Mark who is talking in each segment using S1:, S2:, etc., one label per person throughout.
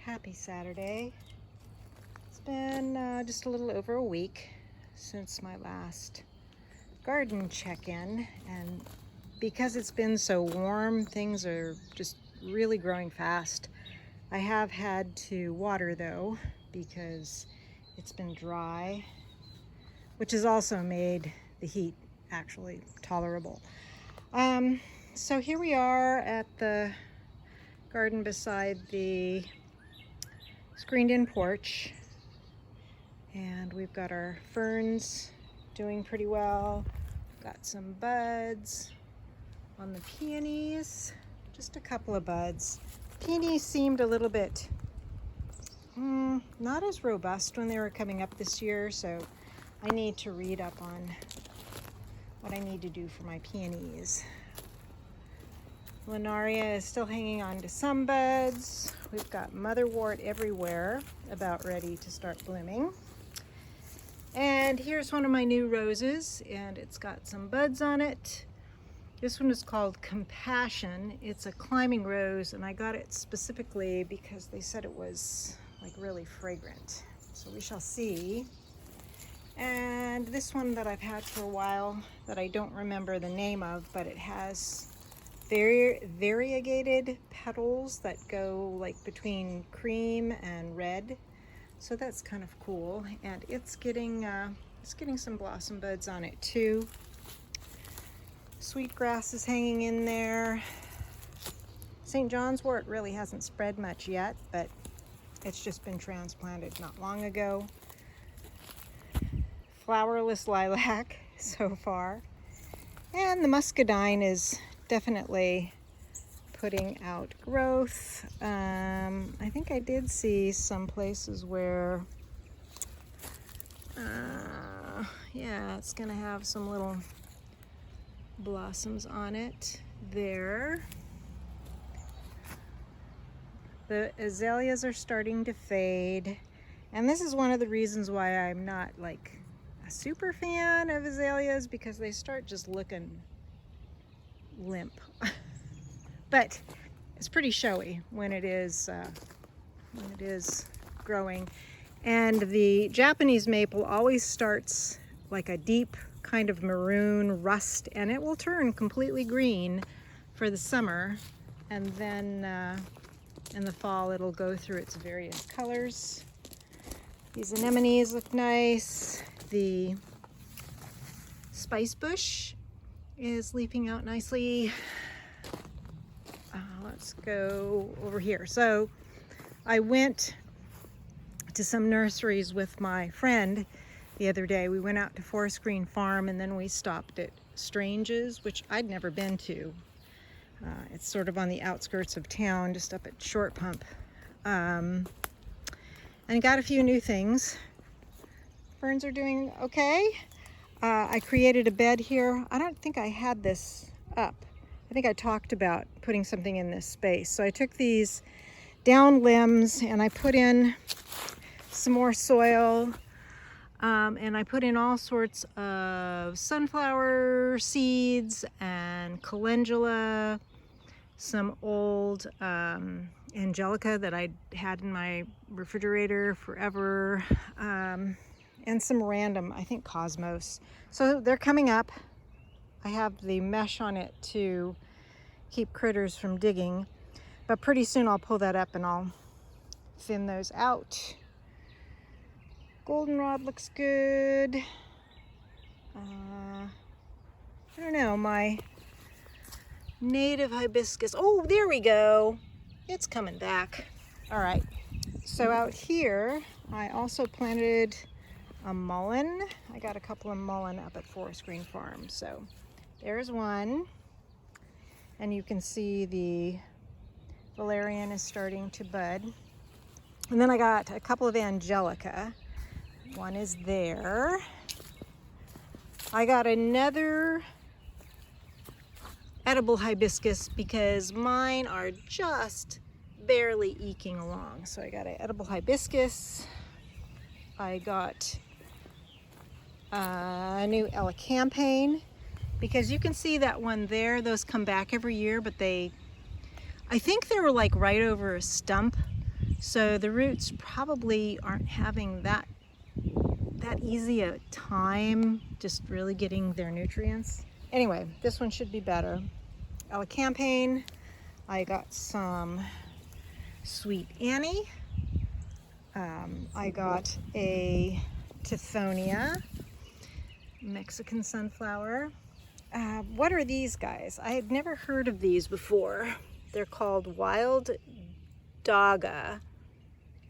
S1: Happy Saturday. It's been just a little over a week since my last garden check-in, and because it's been so warm, things are just really growing fast. I have had to water though because it's been dry, which has also made the heat actually tolerable. So here we are at the garden beside the screened-in porch, and we've got our ferns doing pretty well. Got some buds on the peonies, just a couple of buds. Peonies seemed a little bit not as robust when they were coming up this year, so I need to read up on what I need to do for my peonies. Linaria is still hanging on to some buds. We've got motherwort everywhere, about ready to start blooming. And here's one of my new roses, and it's got some buds on it. This one is called Compassion. It's a climbing rose, and I got it specifically because they said it was like really fragrant. So we shall see. And this one that I've had for a while that I don't remember the name of, but it has very variegated petals that go like between cream and red, so that's kind of cool. And it's getting some blossom buds on it too. Sweetgrass is hanging in there. St. John's wort really hasn't spread much yet, but it's just been transplanted not long ago. Flowerless lilac so far, and the muscadine is definitely putting out growth. I think I did see some places where yeah, it's gonna have some little blossoms on it there. The azaleas are starting to fade, and this is one of the reasons why I'm not like a super fan of azaleas, because they start just looking limp. But it's pretty showy when it is growing. And the Japanese maple always starts like a deep kind of maroon rust, and it will turn completely green for the summer, and then in the fall it'll go through its various colors. These anemones look nice. The spice bush is leafing out nicely. Let's go over here. So I went to some nurseries with my friend the other day. We went out to Forest Green Farm, and then we stopped at Strange's, which I'd never been to. It's sort of on the outskirts of town, just up at Short Pump. And got a few new things. Ferns are doing okay. I created a bed here. I don't think I had this up. I think I talked about putting something in this space. So I took these down limbs and I put in some more soil, and I put in all sorts of sunflower seeds and calendula, some old angelica that I'd had in my refrigerator forever, and some random, I think, cosmos. So they're coming up. I have the mesh on it to keep critters from digging, but pretty soon I'll pull that up and I'll thin those out. Goldenrod looks good. I don't know, my native hibiscus, oh, there we go. It's coming back. All right, so out here, I also planted a mullein. I got a couple of mullein up at Forest Green Farm. So there's one, and you can see the valerian is starting to bud. And then I got a couple of angelica. One is there. I got another edible hibiscus because mine are just barely eking along. So I got an edible hibiscus. I got a new elecampane, because you can see that one there. Those come back every year, but I think they were like right over a stump. So the roots probably aren't having that easy a time just really getting their nutrients. Anyway, this one should be better. Elecampane, I got some Sweet Annie. I got a Tithonia, Mexican sunflower. What are these guys? I had never heard of these before. They're called Wild Dogga,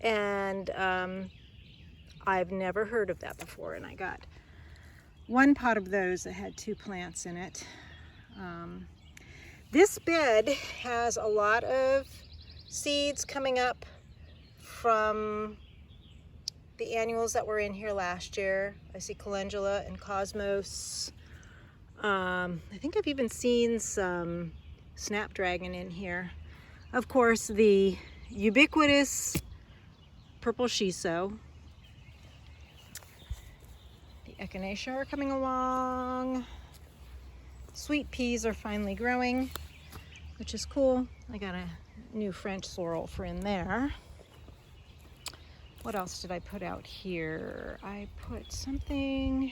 S1: and I've never heard of that before, and I got one pot of those that had 2 plants in it. This bed has a lot of seeds coming up from the annuals that were in here last year. I see calendula and cosmos. I think I've even seen some snapdragon in here. Of course, the ubiquitous purple shiso. The echinacea are coming along. Sweet peas are finally growing, which is cool. I got a new French sorrel for in there. What else did I put out here? I put something.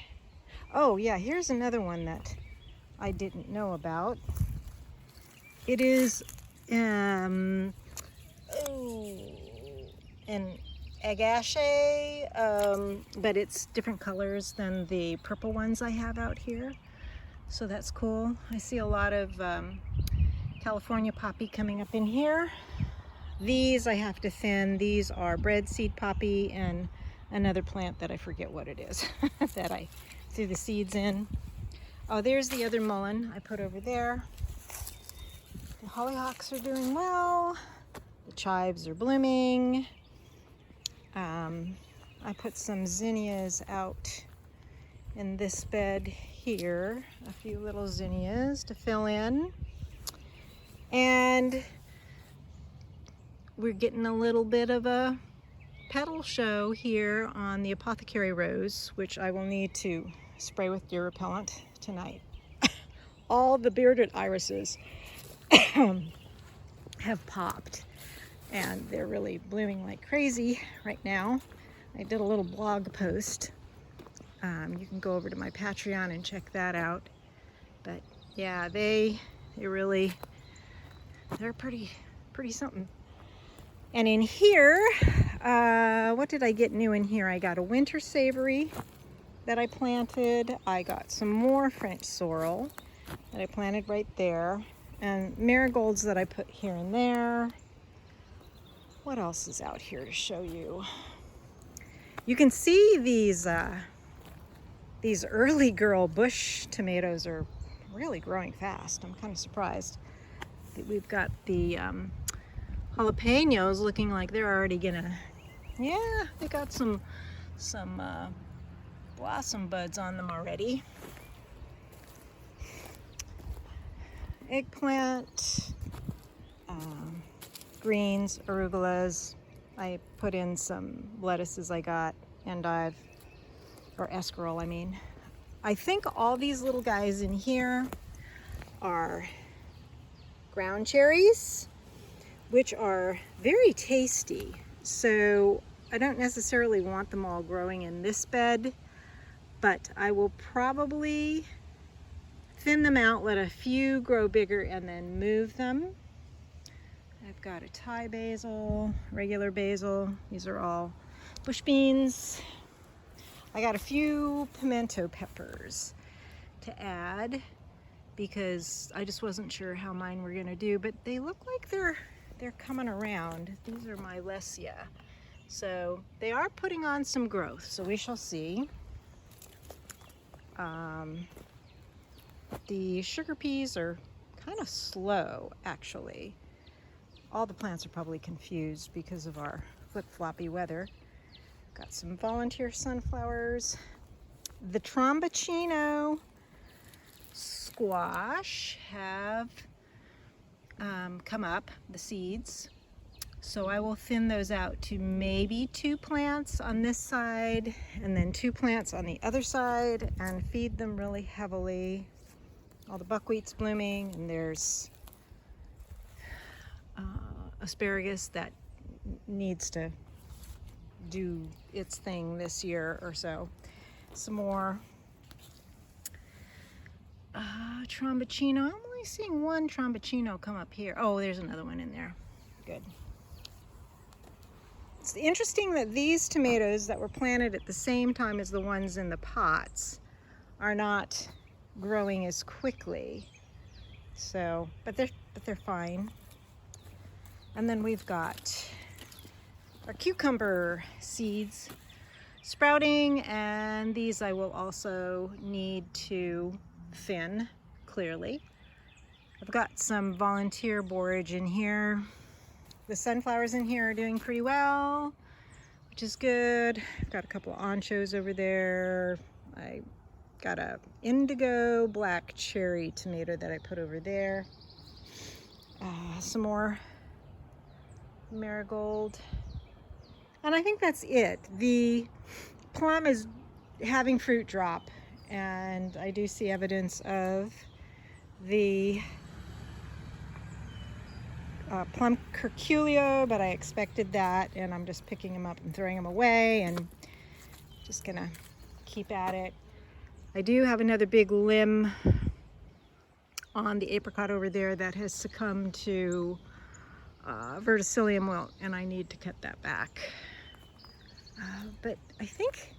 S1: Oh yeah, here's another one that I didn't know about. It is an agache, but it's different colors than the purple ones I have out here. So that's cool. I see a lot of California poppy coming up in here. These I have to thin. These are bread seed poppy and another plant that I forget what it is that I threw the seeds in. Oh, there's the other mullein I put over there. The hollyhocks are doing well. The chives are blooming. I put some zinnias out in this bed here. A few little zinnias to fill in. And we're getting a little bit of a petal show here on the apothecary rose, which I will need to spray with deer repellent tonight. All the bearded irises have popped and they're really blooming like crazy right now. I did a little blog post. You can go over to my Patreon and check that out. But yeah, they're pretty something. And in here, what did I get new in here? I got a winter savory that I planted. I got some more French sorrel that I planted right there. And marigolds that I put here and there. What else is out here to show you? You can see these early girl bush tomatoes are really growing fast. I'm kind of surprised. We've got the jalapenos looking like they're already gonna, yeah, they got some blossom buds on them already. Eggplant, greens, arugulas. I put in some lettuces I got, endive, or escarole, I mean. I think all these little guys in here are ground cherries, which are very tasty. So I don't necessarily want them all growing in this bed, but I will probably thin them out, let a few grow bigger, and then move them. I've got a Thai basil, regular basil. These are all bush beans. I got a few pimento peppers to add because I just wasn't sure how mine were gonna do, but they look like they're coming around. These are my Lesia. So they are putting on some growth, so we shall see. The sugar peas are kind of slow, actually. All the plants are probably confused because of our flip-floppy weather. Got some volunteer sunflowers. The Tromboncino squash have come up, the seeds. So I will thin those out to maybe 2 plants on this side and then 2 plants on the other side and feed them really heavily. All the buckwheat's blooming, and there's asparagus that needs to do its thing this year or so. Some more Tromboncino. I'm only seeing one Tromboncino come up here. Oh, there's another one in there. Good. It's interesting that these tomatoes that were planted at the same time as the ones in the pots are not growing as quickly. So, but they're fine. And then we've got our cucumber seeds sprouting, and these I will also need to thin, clearly. I've got some volunteer borage in here. The sunflowers in here are doing pretty well, which is good. I've got a couple of anchos over there. I got a indigo black cherry tomato that I put over there. Some more marigold. And I think that's it. The plum is having fruit drop, and I do see evidence of the plum curculio, but I expected that, and I'm just picking them up and throwing them away and just gonna keep at it. I do have another big limb on the apricot over there that has succumbed to verticillium wilt, and I need to cut that back. But I think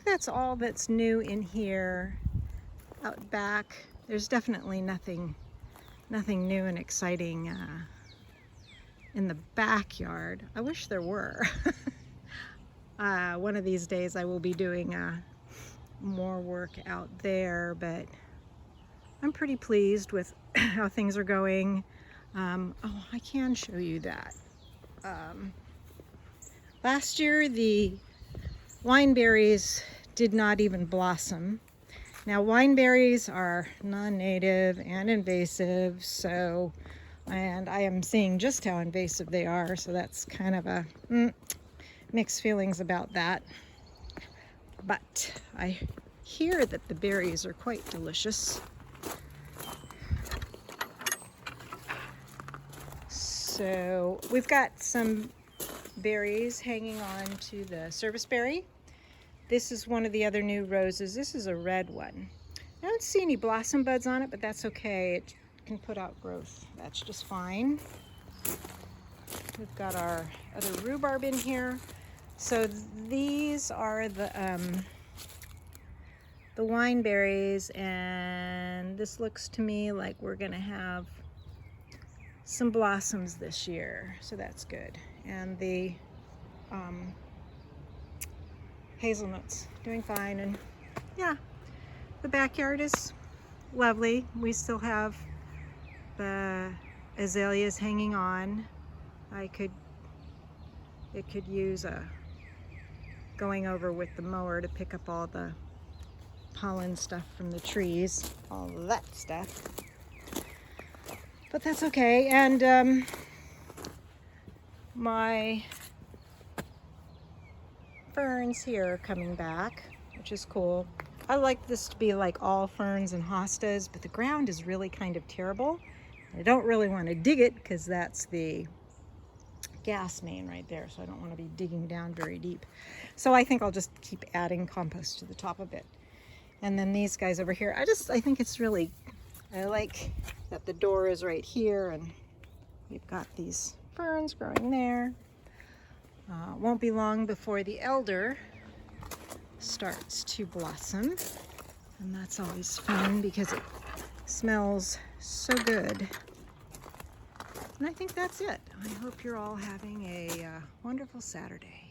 S1: that's all that's new in here. Out back, there's definitely nothing new and exciting in the backyard. I wish there were. One of these days I will be doing more work out there, but I'm pretty pleased with how things are going. Oh, I can show you that. Last year the wineberries did not even blossom. Now wineberries are non-native and invasive, so, and I am seeing just how invasive they are, so that's kind of a mixed feelings about that. But I hear that the berries are quite delicious. So we've got some berries hanging on to the serviceberry. This is one of the other new roses. This is a red one. I don't see any blossom buds on it, but that's okay. It can put out growth. That's just fine. We've got our other rhubarb in here. So these are the wineberries, and this looks to me like we're gonna have some blossoms this year, so that's good. And the hazelnuts doing fine, and yeah, the backyard is lovely. We still have the azaleas hanging on. It could use a going over with the mower to pick up all the pollen stuff from the trees, all of that stuff. But that's okay. And my ferns here are coming back, which is cool. I like this to be like all ferns and hostas, but the ground is really kind of terrible. I don't really want to dig it because that's the gas main right there, so I don't want to be digging down very deep. So I think I'll just keep adding compost to the top of it. And then these guys over here, I think it's really, I like that the door is right here, and we've got these ferns growing there. Won't be long before the elder starts to blossom, and that's always fun because it smells so good. And I think that's it. I hope you're all having a wonderful Saturday.